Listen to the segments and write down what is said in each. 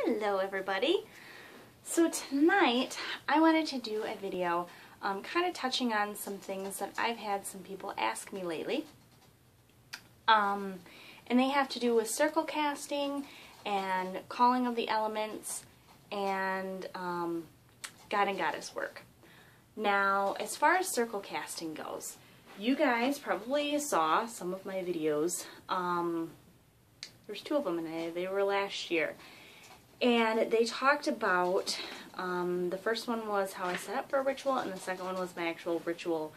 Hello everybody! So tonight I wanted to do a video kind of touching on some things that I've had some people ask me lately. And they have to do with circle casting and calling of the elements and God and Goddess work. Now, as far as circle casting goes, you guys probably saw some of my videos. There's two of them and they were last year. And they talked about, the first one was how I set up for a ritual, and the second one was my actual ritual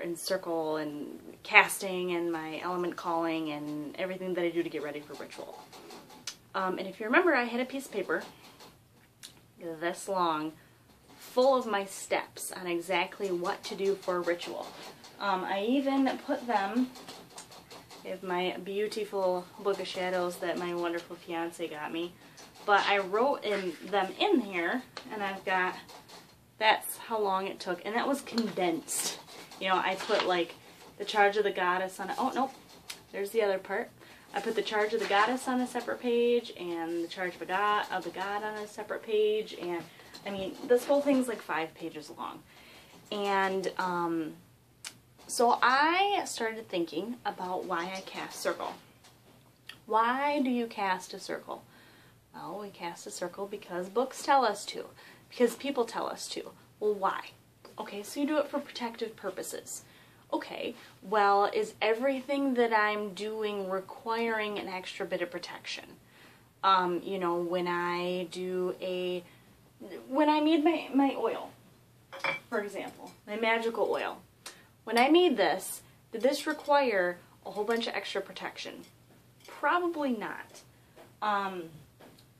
in circle and casting and my element calling and everything that I do to get ready for ritual. And if you remember, I had a piece of paper this long full of my steps on exactly what to do for a ritual. I even put them with my beautiful book of shadows that my wonderful fiance got me. But I wrote them in here, and I've got, that's how long it took, and that was condensed. You know, I put like the charge of the goddess on it. Oh, nope, there's the other part. I put the charge of the goddess on a separate page, and the charge of the god on a separate page, and I mean, this whole thing's like 5 pages long. And so I started thinking about why I cast circle. Why do you cast a circle? Well, we cast a circle because books tell us to, because people tell us to. Well, why? Okay, so you do it for protective purposes. Okay, well, is everything that I'm doing requiring an extra bit of protection? You know, when I made my oil, for example, my magical oil, when I made this, did this require a whole bunch of extra protection? Probably not.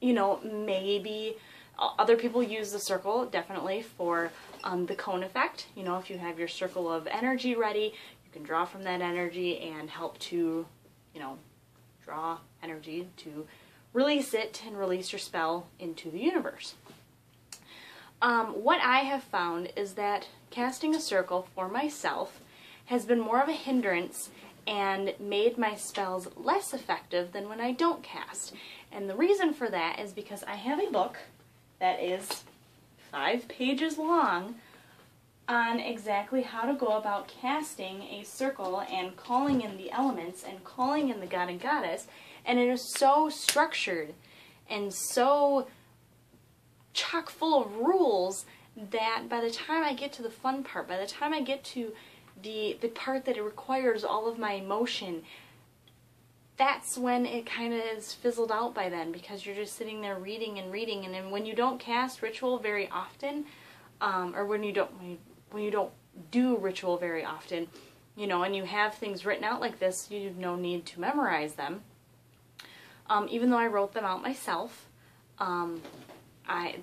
You know, maybe other people use the circle, definitely, for the cone effect. You know, if you have your circle of energy ready, you can draw from that energy and help to, you know, draw energy to release it and release your spell into the universe. What I have found is that casting a circle for myself has been more of a hindrance and made my spells less effective than when I don't cast. And the reason for that is because I have a book that is 5 pages long on exactly how to go about casting a circle and calling in the elements and calling in the god and goddess, and it is so structured and so chock full of rules that by the time I get to the fun part, by the time I get to the part that it requires all of my emotion, that's when it kind of is fizzled out by then, because you're just sitting there reading and reading. And then when you don't cast ritual very often, or when you don't do ritual very often, you know, and you have things written out like this, you have no need to memorize them. Even though I wrote them out myself, I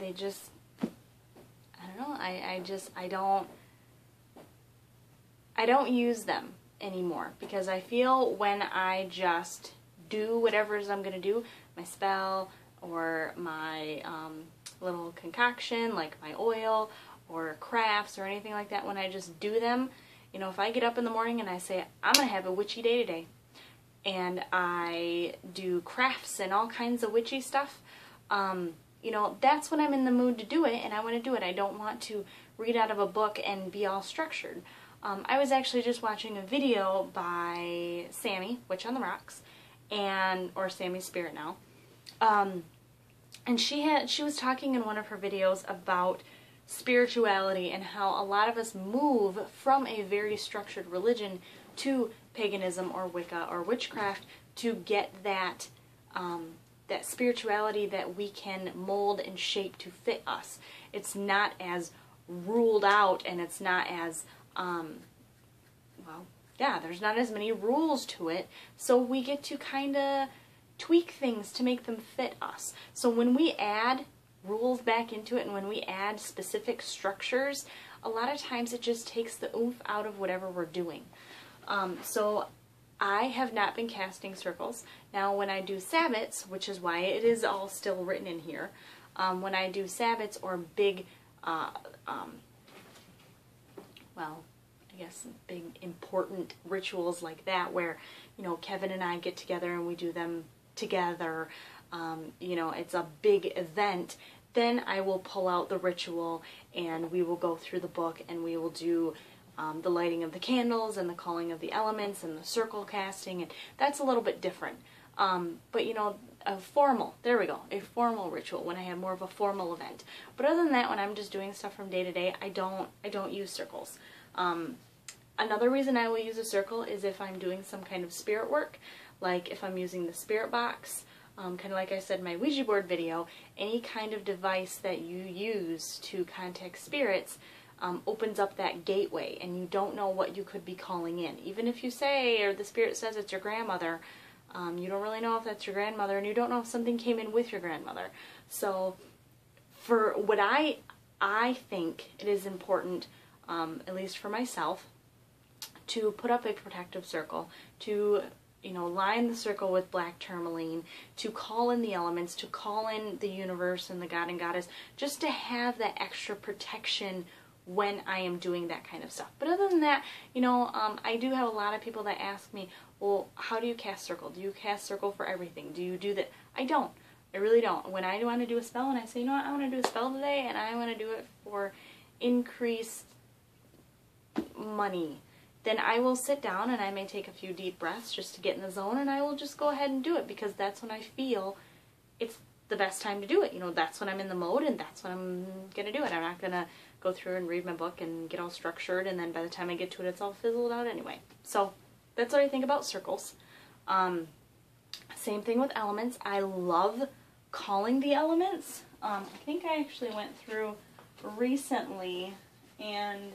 don't use them anymore, because I feel when I just do whatever it is I'm going to do, my spell or my little concoction like my oil or crafts or anything like that, when I just do them, you know, if I get up in the morning and I say, I'm going to have a witchy day today, and I do crafts and all kinds of witchy stuff, you know, that's when I'm in the mood to do it, and I want to do it. I don't want to read out of a book and be all structured. I was actually just watching a video by Sammy, Witch on the Rocks, or Sammy Spirit now, and she was talking in one of her videos about spirituality and how a lot of us move from a very structured religion to paganism or Wicca or witchcraft to get that that spirituality that we can mold and shape to fit us. It's not as ruled out, and it's not as well, yeah, there's not as many rules to it, so we get to kind of tweak things to make them fit us. So when we add rules back into it, and when we add specific structures, a lot of times it just takes the oomph out of whatever we're doing. So I have not been casting circles. Now when I do sabbats, which is why it is all still written in here, when I do sabbats or big well, I guess big important rituals like that, where, you know, Kevin and I get together and we do them together, you know, it's a big event, then I will pull out the ritual and we will go through the book and we will do the lighting of the candles and the calling of the elements and the circle casting, and that's a little bit different. But you know, a formal ritual when I have more of a formal event. But other than that, when I'm just doing stuff from day to day, I don't use circles. Another reason I will use a circle is if I'm doing some kind of spirit work, like if I'm using the spirit box, kind of like I said in my Ouija board video, any kind of device that you use to contact spirits opens up that gateway, and you don't know what you could be calling in. Even if you say, or the spirit says it's your grandmother, you don't really know if that's your grandmother, and you don't know if something came in with your grandmother. So for what I think it is important, at least for myself, to put up a protective circle, to, you know, line the circle with black tourmaline, to call in the elements, to call in the universe and the God and Goddess, just to have that extra protection when I am doing that kind of stuff. But other than that, you know, I do have a lot of people that ask me, well, how do you cast circle? Do you cast circle for everything? Do you do that? I don't. I really don't. When I want to do a spell and I say, you know what, I want to do a spell today and I want to do it for increased money, then I will sit down and I may take a few deep breaths just to get in the zone, and I will just go ahead and do it, because that's when I feel it's the best time to do it. You know, that's when I'm in the mode and that's when I'm going to do it. I'm not going to go through and read my book and get all structured, and then by the time I get to it, it's all fizzled out anyway. So that's what I think about circles. Same thing with elements. I love calling the elements. I think I actually went through recently, and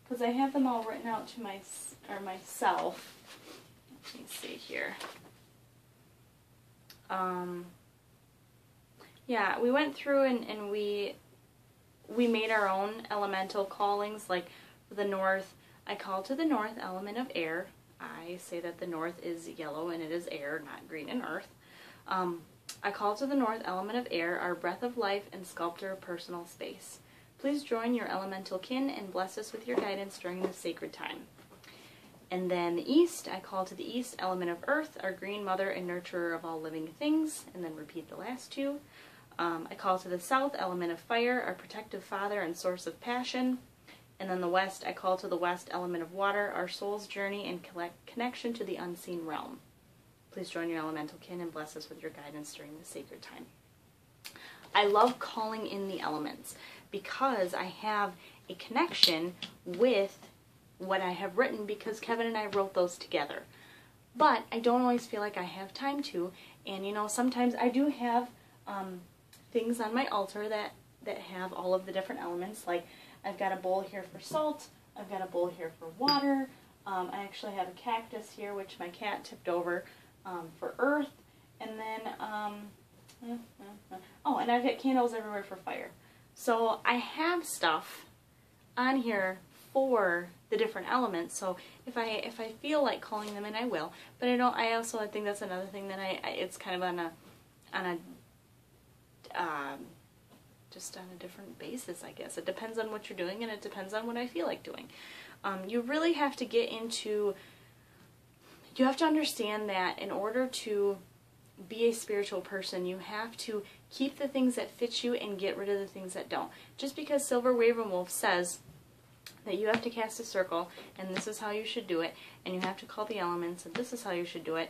because I have them all written out to myself. Let me see here. Yeah, we went through and we made our own elemental callings. Like for the north, I call to the north element of air. I say that the north is yellow and it is air, not green and earth. I call to the north element of air, our breath of life and sculptor of personal space. Please join your elemental kin and bless us with your guidance during this sacred time. And then the east, I call to the east element of earth, our green mother and nurturer of all living things, and then repeat the last two. I call to the south element of fire, our protective father and source of passion. And then the west, I call to the west element of water, our soul's journey and connection to the unseen realm. Please join your elemental kin and bless us with your guidance during this sacred time. I love calling in the elements because I have a connection with what I have written, because Kevin and I wrote those together. But I don't always feel like I have time to, and you know, sometimes I do have things on my altar that have all of the different elements. Like I've got a bowl here for salt, I've got a bowl here for water, I actually have a cactus here which my cat tipped over for earth, and then oh, and I've got candles everywhere for fire. So I have stuff on here for the different elements. So if I feel like calling them in, I will. But I don't. I also think that's another thing that it's kind of on a just on a different basis, I guess. It depends on what you're doing, and it depends on what I feel like doing. You really have to get into. You have to understand that in order to be a spiritual person, you have to keep the things that fit you and get rid of the things that don't. Just because Silver Ravenwolf says that you have to cast a circle and this is how you should do it, and you have to call the elements and this is how you should do it,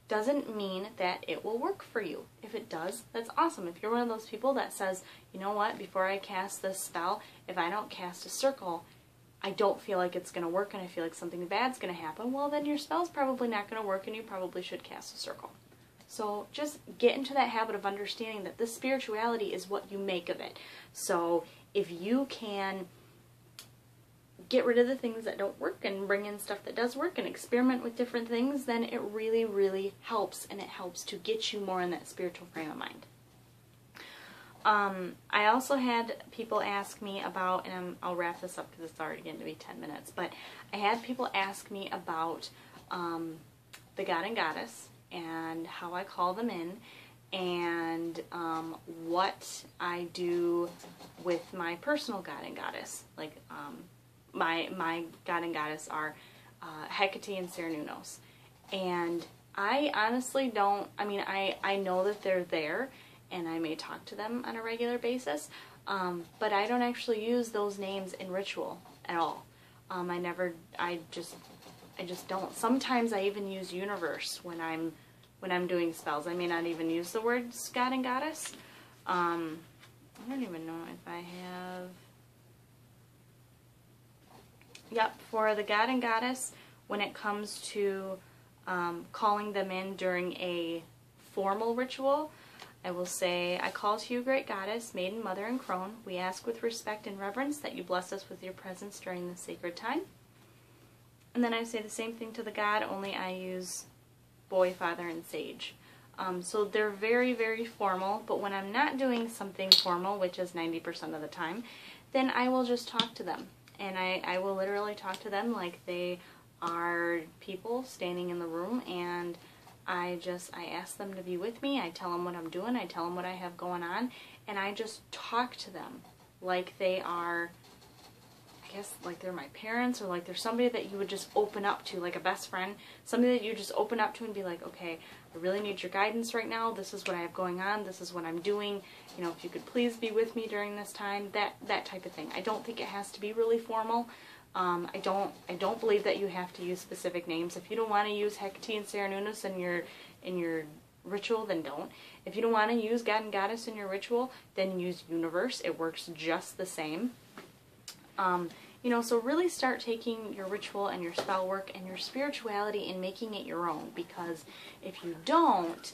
doesn't mean that it will work for you. If it does, that's awesome. If you're one of those people that says, you know what, before I cast this spell, if I don't cast a circle, I don't feel like it's going to work and I feel like something bad's going to happen, well then your spell's probably not going to work and you probably should cast a circle. So just get into that habit of understanding that this spirituality is what you make of it. So if you can get rid of the things that don't work and bring in stuff that does work and experiment with different things, then it really, really helps, and it helps to get you more in that spiritual frame of mind. I also had people ask me about, and I'll wrap this up because it's already getting to be 10 minutes, but I had people ask me about the God and Goddess and how I call them in, and what I do with my personal God and Goddess. Like, my God and Goddess are Hecate and Cernunnos. And I honestly don't, I mean, I know that they're there, and I may talk to them on a regular basis, but I don't actually use those names in ritual at all. I just don't. Sometimes I even use universe when I'm doing spells. I may not even use the words god and goddess. I don't even know if I have. Yep, for the god and goddess, when it comes to calling them in during a formal ritual, I will say, I call to you, great goddess, maiden, mother, and crone. We ask with respect and reverence that you bless us with your presence during this sacred time. And then I say the same thing to the god, only I use boy, father, and sage. So they're very, very formal, but when I'm not doing something formal, which is 90% of the time, then I will just talk to them. And I will literally talk to them like they are people standing in the room, and I ask them to be with me. I tell them what I'm doing. I tell them what I have going on, and I just talk to them like they are, I guess, like they're my parents, or like they're somebody that you would just open up to, like a best friend, somebody that you just open up to and be like, okay, I really need your guidance right now. This is what I have going on. This is what I'm doing. You know, if you could please be with me during this time, that type of thing. I don't think it has to be really formal. I don't believe that you have to use specific names. If you don't want to use Hecate and Cernunnos in your ritual, then don't. If you don't want to use God and Goddess in your ritual, then use Universe. It works just the same. You know, so really start taking your ritual and your spell work and your spirituality and making it your own, because if you don't,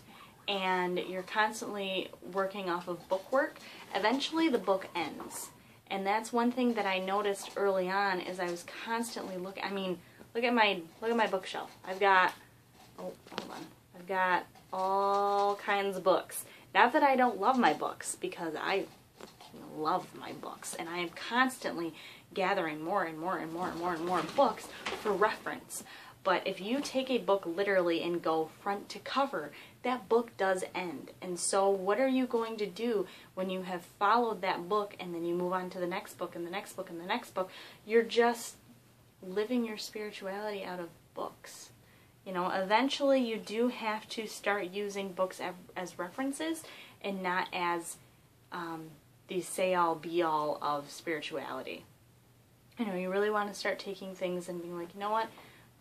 and you're constantly working off of book work, eventually the book ends. And that's one thing that I noticed early on, is I was constantly looking. I mean, look at my bookshelf. I've got, oh, hold on. I've got all kinds of books. Not that I don't love my books, because I love my books, and I am constantly gathering more and more and more and more and more books for reference. But if you take a book literally and go front to cover, that book does end. And so what are you going to do when you have followed that book and then you move on to the next book and the next book and the next book? You're just living your spirituality out of books. You know, eventually you do have to start using books as references and not as the say-all, be-all of spirituality. You know, you really want to start taking things and being like, you know what?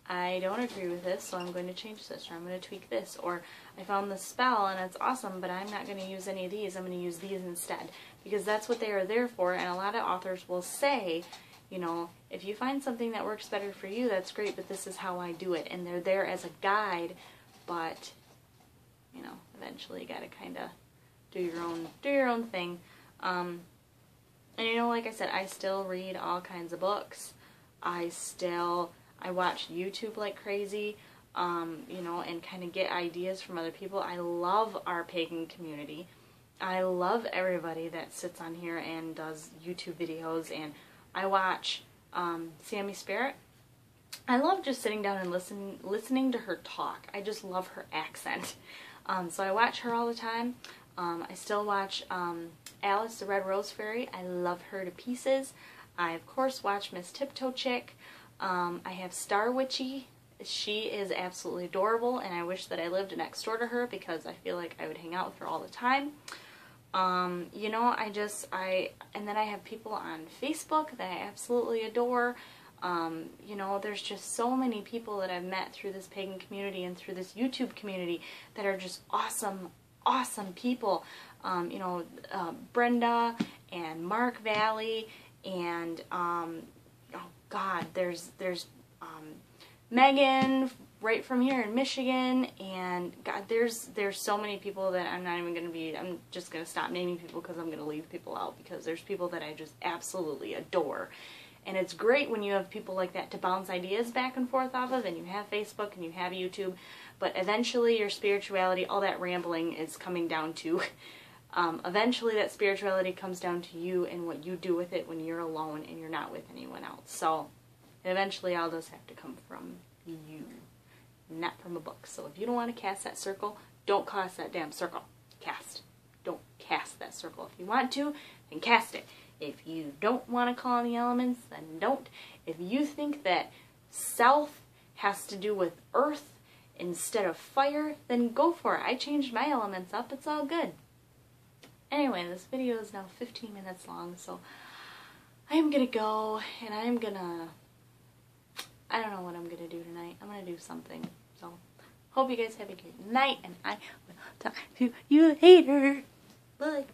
I don't agree with this, so I'm going to change this, or I'm going to tweak this, or I found this spell and it's awesome, but I'm not going to use any of these. I'm going to use these instead, because that's what they are there for. And a lot of authors will say, you know, if you find something that works better for you, that's great, but this is how I do it. And they're there as a guide, but, you know, eventually you got to kind of do your own thing. And you know, like I said, I still read all kinds of books. I watch YouTube like crazy, you know, and kind of get ideas from other people. I love our pagan community. I love everybody that sits on here and does YouTube videos, and I watch Sammy Spirit. I love just sitting down and listening to her talk. I just love her accent. So I watch her all the time. I still watch Alice the Red Rose Fairy. I love her to pieces. I, of course, watch Miss Tiptoe Chick. I have Star Witchy. She is absolutely adorable, and I wish that I lived next door to her, because I feel like I would hang out with her all the time. You know, and then I have people on Facebook that I absolutely adore. You know, there's just so many people that I've met through this pagan community and through this YouTube community that are just awesome, awesome people. You know, Brenda and Mark Valley, and oh God, there's Megan right from here in Michigan, and God, there's so many people that I'm just gonna stop naming people, because I'm gonna leave people out, because there's people that I just absolutely adore. And it's great when you have people like that to bounce ideas back and forth off of, and you have Facebook and you have YouTube, but eventually your spirituality, all that rambling is coming down to, eventually that spirituality comes down to you and what you do with it when you're alone and you're not with anyone else. So eventually all those have to come from you, not from a book. So if you don't want to cast that circle, don't cast that damn circle. Don't cast that circle. If you want to, then cast it. If you don't want to call on the elements, then don't. If you think that self has to do with earth instead of fire, then go for it. I changed my elements up. It's all good. Anyway, this video is now 15 minutes long, so I am going to go, and I don't know what I'm going to do tonight. I'm going to do something. So, hope you guys have a good night, and I will talk to you later. Bye.